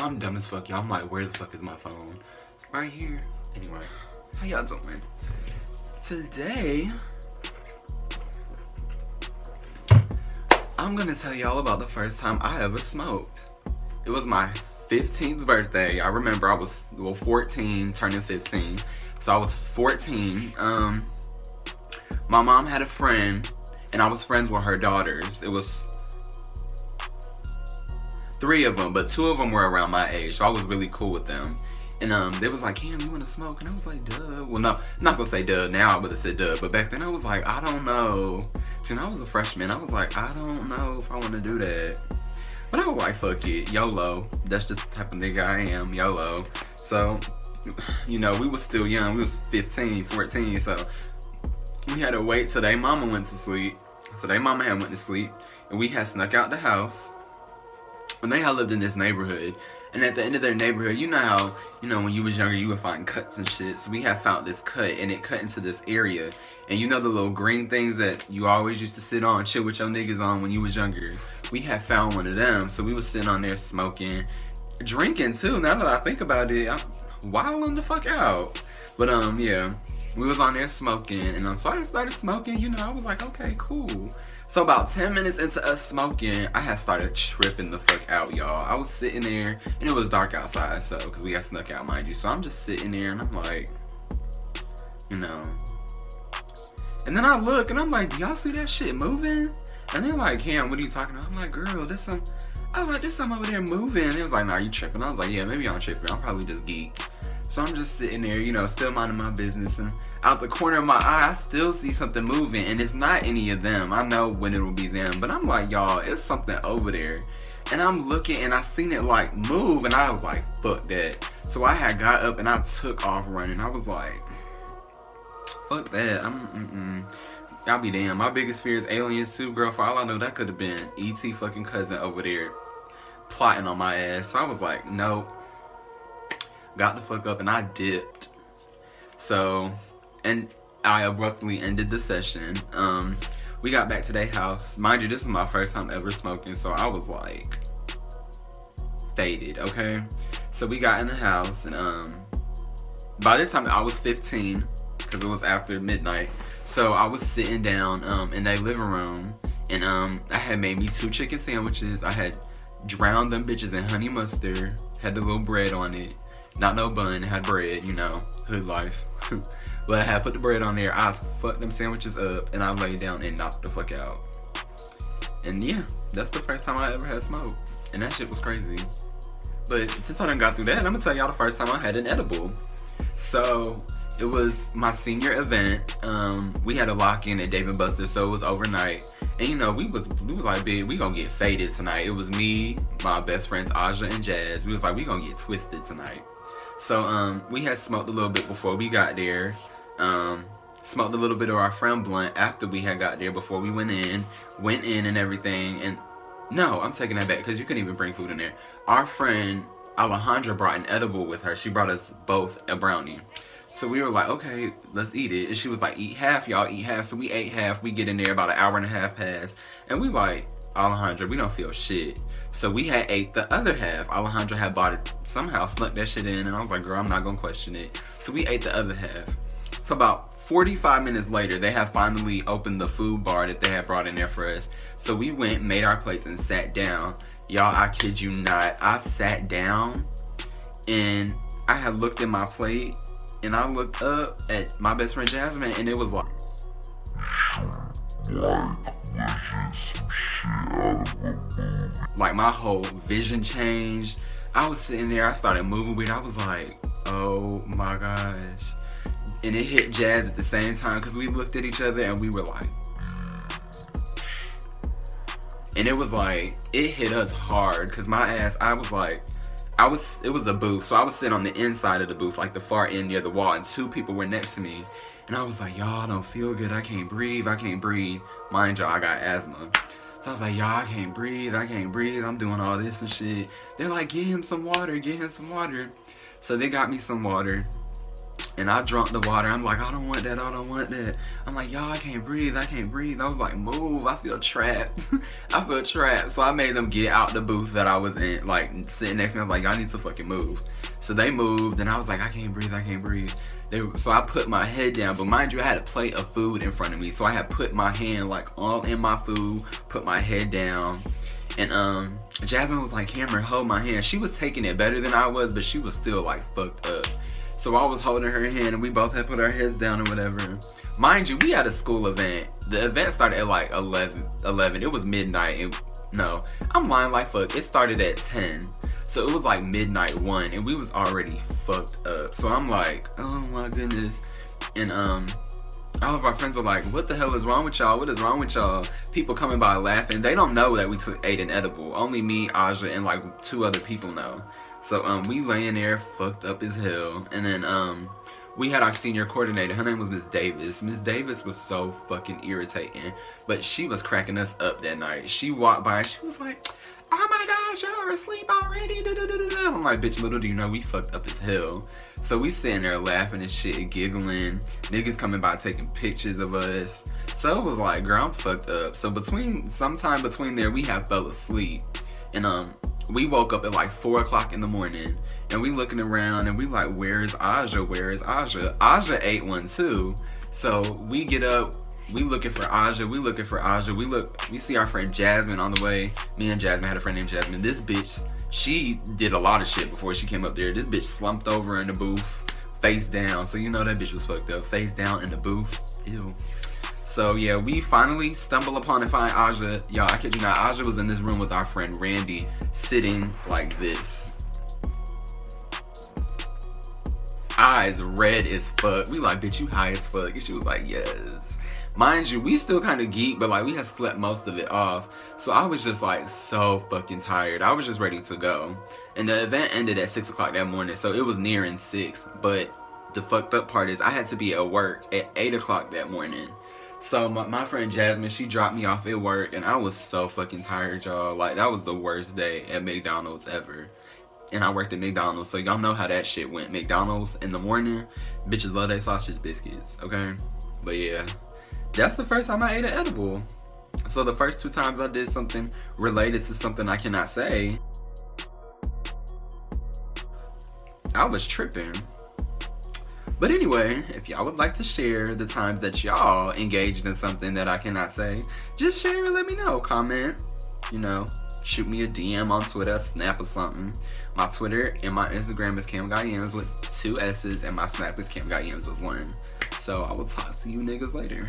I'm dumb as fuck, y'all. I'm like, where the fuck is my phone? It's right here. Anyway, how y'all doing? Today, I'm gonna tell y'all about the first time I ever smoked. It was my 15th birthday. I remember I was 14, turning 15. So I was 14. My mom had a friend, and I was friends with her daughters. It was 3 of them, but 2 of them were around my age, so I was really cool with them. And they was like, Cam, you wanna smoke? And I was like, duh. Well, no, I'm not gonna say duh. Now I would have said duh, but back then I was like, I don't know. And I was a freshman. I was like, I don't know if I want to do that. But I was like, fuck it, YOLO. That's just the type of nigga I am, YOLO. So, you know, we was still young. We was 15, 14, so we had to wait till their mama went to sleep. So their mama had went to sleep, and we had snuck out the house. And they had lived in this neighborhood. And at the end of their neighborhood, you know how, you know, when you was younger, you would find cuts and shit. So we had found this cut, and it cut into this area. And you know the little green things that you always used to sit on, chill with your niggas on when you was younger? We had found one of them. So we was sitting on there smoking, drinking too. Now that I think about it, I'm wilding the fuck out. But yeah, we was on there smoking, and so I started smoking. You know, I was like, okay, cool. So about 10 minutes into us smoking, I had started tripping the fuck out, y'all. I was sitting there, and it was dark outside, so, because we had snuck out, mind you. So I'm just sitting there, and I'm like, you know. And then I look, and I'm like, do y'all see that shit moving? And they're like, Cam, what are you talking about? I'm like, girl, there's some, I was like, there's something over there moving. And it was like, nah, you tripping? I was like, yeah, maybe I'm tripping. I'm probably just geek. So I'm just sitting there, you know, still minding my business, and out the corner of my eye, I still see something moving, and it's not any of them. I know when it will be them, but I'm like, y'all, it's something over there. And I'm looking, and I seen it like move, and I was like, fuck that. So I had got up, and I took off running. I was like, fuck that. I'll be damned. My biggest fear is aliens too, girl. For all I know, that could have been E.T. fucking cousin over there plotting on my ass. So I was like, nope. Got the fuck up, and I dipped. So, and I abruptly ended the session. We got back to their house. Mind you, this is my first time ever smoking, so I was like faded, okay? So we got in the house, and by this time I was 15, because it was after midnight. So I was sitting down in their living room, and I had made me 2 chicken sandwiches. I had drowned them bitches in honey mustard, had the little bread on it. Not no bun, had bread, you know, hood life. But I had put the bread on there. I fucked them sandwiches up, and I laid down and knocked the fuck out. And yeah, that's the first time I ever had smoke. And that shit was crazy. But since I done got through that, I'm gonna tell y'all the first time I had an edible. So it was my senior event. We had a lock-in at Dave & Buster's, so it was overnight. And you know, we was like, big, we gonna get faded tonight. It was me, my best friends Aja and Jazz. We was like, we gonna get twisted tonight. So we had smoked a little bit before we got there. Smoked a little bit of our friend blunt after we had got there, before we went in and everything. And no, I'm taking that back, because you couldn't even bring food in there. Our friend Alejandra brought an edible with her. She brought us both a brownie. So we were like, okay, let's eat it. And she was like, eat half, y'all eat half. So we ate half. We get in there, about an hour and a half passed. And we like, Alejandra, we don't feel shit. So we had ate the other half. Alejandra had bought it, somehow snuck that shit in. And I was like, girl, I'm not gonna question it. So we ate the other half. So about 45 minutes later, they had finally opened the food bar that they had brought in there for us. So we went, made our plates, and sat down. Y'all, I kid you not. I sat down, and I had looked at my plate, and I looked up at my best friend Jasmine, and it was like, my whole vision changed. I was sitting there, I started moving with it. I was like, oh my gosh. And it hit Jazz at the same time, because we looked at each other and we were like, and it was like, it hit us hard, because my ass, I was like, it was a booth, so I was sitting on the inside of the booth, like the far end near the wall, and 2 people were next to me. And I was like, y'all, I don't feel good, I can't breathe. Mind y'all, I got asthma. So I was like, y'all, I can't breathe, I'm doing all this and shit. They're like, get him some water. So they got me some water. And I drunk the water. I'm like, I don't want that, I don't want that. I'm like, y'all, I can't breathe, I can't breathe. I was like, move, I feel trapped. I feel trapped. So I made them get out the booth that I was in, like sitting next to me. I was like, y'all need to fucking move. So they moved, and I was like, I can't breathe, I can't breathe. So I put my head down, but mind you, I had a plate of food in front of me. So I had put my hand like all in my food, put my head down. And Jasmine was like, Cameron, hold my hand. She was taking it better than I was, but she was still like fucked up. So I was holding her hand, and we both had put our heads down or whatever. Mind you, we had a school event. The event started at like 11. It was midnight. And no, I'm lying like fuck. It started at 10. So it was like midnight 1, and we was already fucked up. So I'm like, oh my goodness. And all of our friends are like, what the hell is wrong with y'all? What is wrong with y'all? People coming by laughing. They don't know that we ate an edible. Only me, Aja, and like 2 other people know. So we laying there fucked up as hell. And then we had our senior coordinator. Her name was Miss Davis. Miss Davis was so fucking irritating, but she was cracking us up that night. She walked by and she was like, oh my gosh, y'all are asleep already. I'm like, bitch, little do you know we fucked up as hell. So we sitting there laughing and shit, giggling. Niggas coming by taking pictures of us. So it was like, girl, I'm fucked up. So sometime between there, we have fell asleep. And we woke up at like 4 o'clock in the morning, and we looking around and we like, where is Aja? Where is Aja? Aja ate one too. So we get up, we looking for Aja, we see our friend Jasmine on the way. Me and Jasmine had a friend named Jasmine. This bitch, she did a lot of shit before she came up there. This bitch slumped over in the booth, face down. So you know that bitch was fucked up, face down in the booth. Ew. So yeah, we finally stumble upon and find Aja. Y'all, I kid you not, Aja was in this room with our friend Randy, sitting like this. Eyes red as fuck. We like, bitch, you high as fuck. And she was like, yes. Mind you, we still kind of geek, but like we had slept most of it off. So I was just like so fucking tired. I was just ready to go. And the event ended at 6 o'clock that morning, so it was nearing 6. But the fucked up part is I had to be at work at 8 o'clock that morning. So my friend Jasmine, she dropped me off at work, and I was so fucking tired, y'all. Like, that was the worst day at McDonald's ever. And I worked at McDonald's, so y'all know how that shit went. McDonald's in the morning, bitches love their sausage biscuits, okay? But yeah, that's the first time I ate an edible. So the first 2 times I did something related to something I cannot say, I was tripping. But anyway, if y'all would like to share the times that y'all engaged in something that I cannot say, just share and let me know. Comment, you know, shoot me a DM on Twitter, Snap or something. My Twitter and my Instagram is CamGuyams with 2 S's, and my Snap is CamGuyams with 1. So I will talk to you niggas later.